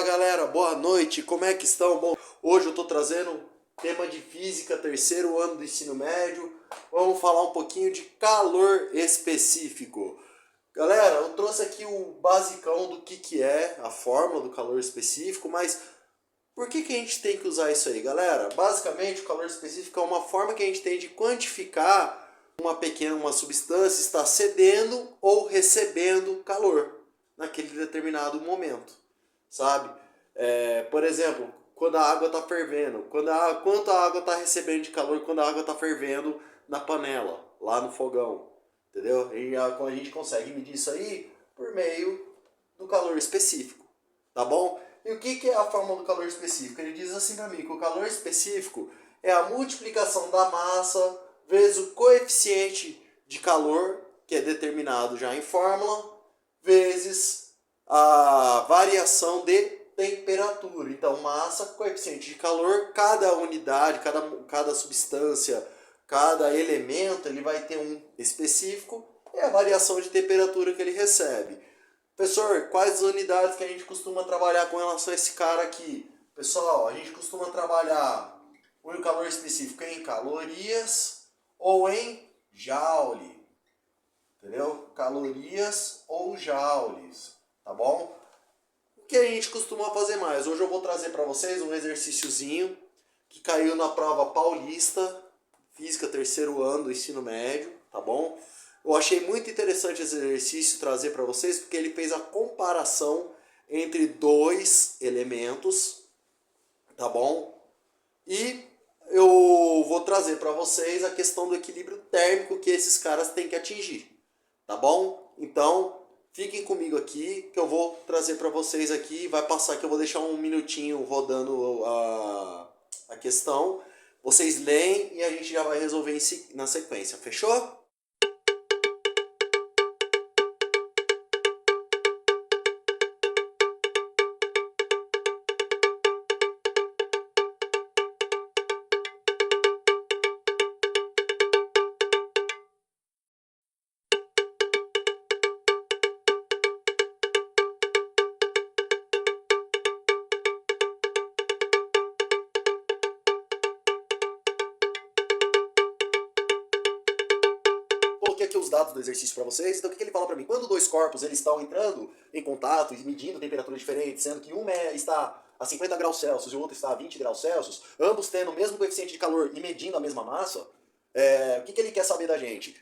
Fala galera, boa noite, como é que estão? Bom, hoje eu estou trazendo tema de física, terceiro ano do ensino médio. Vamos falar um pouquinho de calor específico. Galera, eu trouxe aqui o basicão do que é a fórmula do calor específico, mas por que a gente tem que usar isso aí, galera? Basicamente, o calor específico é uma forma que a gente tem de quantificar uma substância está cedendo ou recebendo calor naquele determinado momento, sabe? Por exemplo, quando a água está fervendo, quanto a água está recebendo de calor quando a água está fervendo na panela, lá no fogão, entendeu? E a gente consegue medir isso aí por meio do calor específico, tá bom? E o que é a fórmula do calor específico? Ele diz assim para mim que o calor específico é a multiplicação da massa vezes o coeficiente de calor, que é determinado já em fórmula, vezes a variação de temperatura. Então, massa, coeficiente de calor, cada unidade, cada substância, cada elemento, ele vai ter um específico, é a variação de temperatura que ele recebe. Professor, quais unidades que a gente costuma trabalhar com relação a esse cara aqui? Pessoal, a gente costuma trabalhar o calor específico em calorias ou em joule. Entendeu? Calorias ou joules, tá bom? O que a gente costuma fazer mais? Hoje eu vou trazer para vocês um exercíciozinho que caiu na prova paulista, física terceiro ano do ensino médio, tá bom? Eu achei muito interessante esse exercício trazer para vocês porque ele fez a comparação entre dois elementos, tá bom? E eu vou trazer para vocês a questão do equilíbrio térmico que esses caras têm que atingir, tá bom? Então, fiquem comigo aqui que eu vou trazer para vocês aqui, vai passar que eu vou deixar um minutinho rodando a questão, vocês leem e a gente já vai resolver na sequência, fechou? Coloquei aqui os dados do exercício para vocês. Então o que ele fala para mim? Quando dois corpos eles estão entrando em contato e medindo temperatura diferente, sendo que um está a 50 graus Celsius e o outro está a 20 graus Celsius, ambos tendo o mesmo coeficiente de calor e medindo a mesma massa, o que ele quer saber da gente?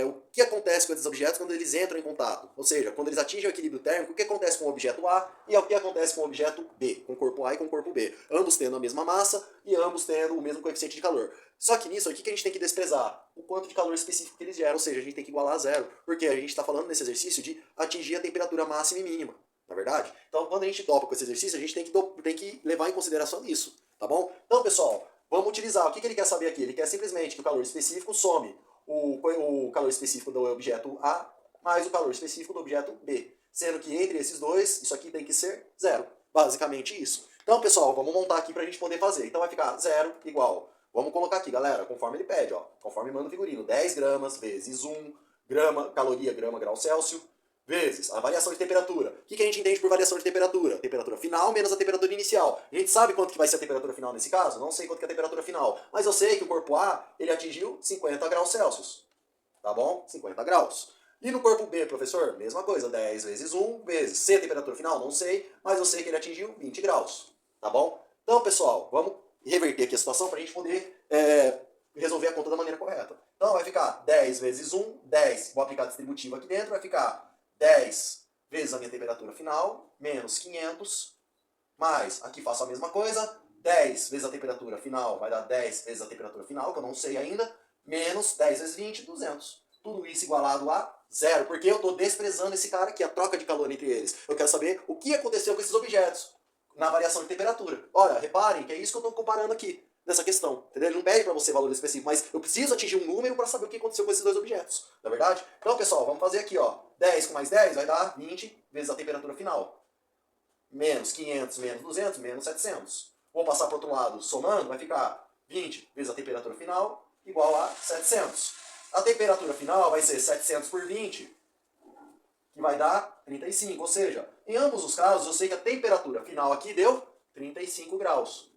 O que acontece com esses objetos quando eles entram em contato? Ou seja, quando eles atingem o equilíbrio térmico, o que acontece com o objeto A e o que acontece com o objeto B, com o corpo A e com o corpo B. Ambos tendo a mesma massa e ambos tendo o mesmo coeficiente de calor. Só que nisso, o que a gente tem que desprezar? O quanto de calor específico que eles geram, ou seja, a gente tem que igualar a zero, porque a gente está falando nesse exercício de atingir a temperatura máxima e mínima, na é verdade? Então, quando a gente topa com esse exercício, a gente tem que levar em consideração isso, tá bom? Então, pessoal, vamos utilizar. O que ele quer saber aqui? Ele quer simplesmente que o calor específico some o calor específico do objeto A mais o calor específico do objeto B, sendo que entre esses dois, isso aqui tem que ser zero. Basicamente isso. Então, pessoal, vamos montar aqui para a gente poder fazer. Então vai ficar zero igual. Vamos colocar aqui, galera, conforme ele pede, ó, conforme manda o figurino. 10 gramas vezes 1 grama, caloria, grama, grau Celsius, vezes a variação de temperatura. O que a gente entende por variação de temperatura? Temperatura final menos a temperatura inicial. A gente sabe quanto que vai ser a temperatura final nesse caso? Não sei quanto que é a temperatura final, mas eu sei que o corpo A, ele atingiu 50 graus Celsius. Tá bom? 50 graus. E no corpo B, professor? Mesma coisa, 10 vezes 1 vezes. Sei a temperatura final? Não sei, mas eu sei que ele atingiu 20 graus. Tá bom? Então, pessoal, vamos reverter aqui a situação para a gente poder resolver a conta da maneira correta. Então vai ficar 10 vezes 1, 10. Vou aplicar distributivo aqui dentro, vai ficar 10 vezes a minha temperatura final, menos 500, mais, aqui faço a mesma coisa, 10 vezes a temperatura final vai dar 10 vezes a temperatura final, que eu não sei ainda, menos 10 vezes 20, 200. Tudo isso igualado a zero, porque eu estou desprezando esse cara aqui, a troca de calor entre eles. Eu quero saber o que aconteceu com esses objetos na variação de temperatura. Olha, reparem que é isso que eu estou comparando aqui nessa questão. Entendeu? Ele não pede para você valor específico, mas eu preciso atingir um número para saber o que aconteceu com esses dois objetos. Não é verdade? Então, pessoal, vamos fazer aqui, ó. 10 com mais 10 vai dar 20 vezes a temperatura final. Menos 500 menos 200 menos 700. Vou passar para o outro lado somando, vai ficar 20 vezes a temperatura final igual a 700. A temperatura final vai ser 700 por 20, que vai dar 35. Ou seja, em ambos os casos, eu sei que a temperatura final aqui deu 35 graus.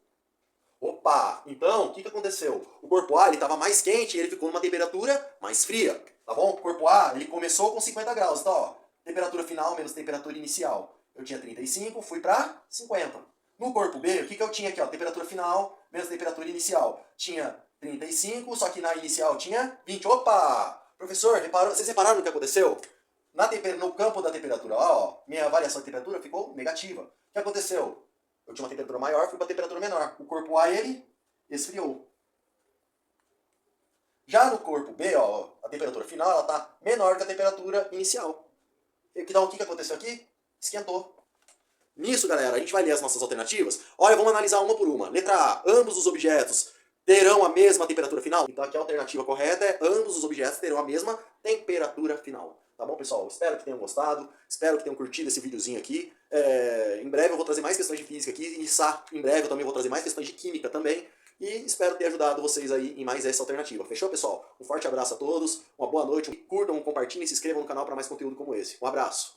Opa! Então, o que aconteceu? O corpo A estava mais quente e ele ficou numa temperatura mais fria. Tá bom? O corpo A ele começou com 50 graus. Então, ó, temperatura final menos temperatura inicial. Eu tinha 35, fui para 50. No corpo B, o que eu tinha aqui? Ó, temperatura final menos temperatura inicial. Tinha 35, só que na inicial tinha 20. Opa! Professor, vocês repararam o que aconteceu? No campo da temperatura, ó, minha variação de temperatura ficou negativa. O que aconteceu? Eu tinha uma temperatura maior, fui para a temperatura menor. O corpo A, ele esfriou. Já no corpo B, ó, a temperatura final ela está menor que a temperatura inicial. Então, o que aconteceu aqui? Esquentou. Nisso, galera, a gente vai ler as nossas alternativas. Olha, vamos analisar uma por uma. Letra A, ambos os objetos terão a mesma temperatura final? Então aqui a alternativa correta é ambos os objetos terão a mesma temperatura final. Tá bom, pessoal? Espero que tenham gostado, espero que tenham curtido esse videozinho aqui. Em breve eu vou trazer mais questões de física aqui, e em breve eu também vou trazer mais questões de química também. E espero ter ajudado vocês aí em mais essa alternativa. Fechou, pessoal? Um forte abraço a todos, uma boa noite, curtam, compartilhem e se inscrevam no canal para mais conteúdo como esse. Um abraço!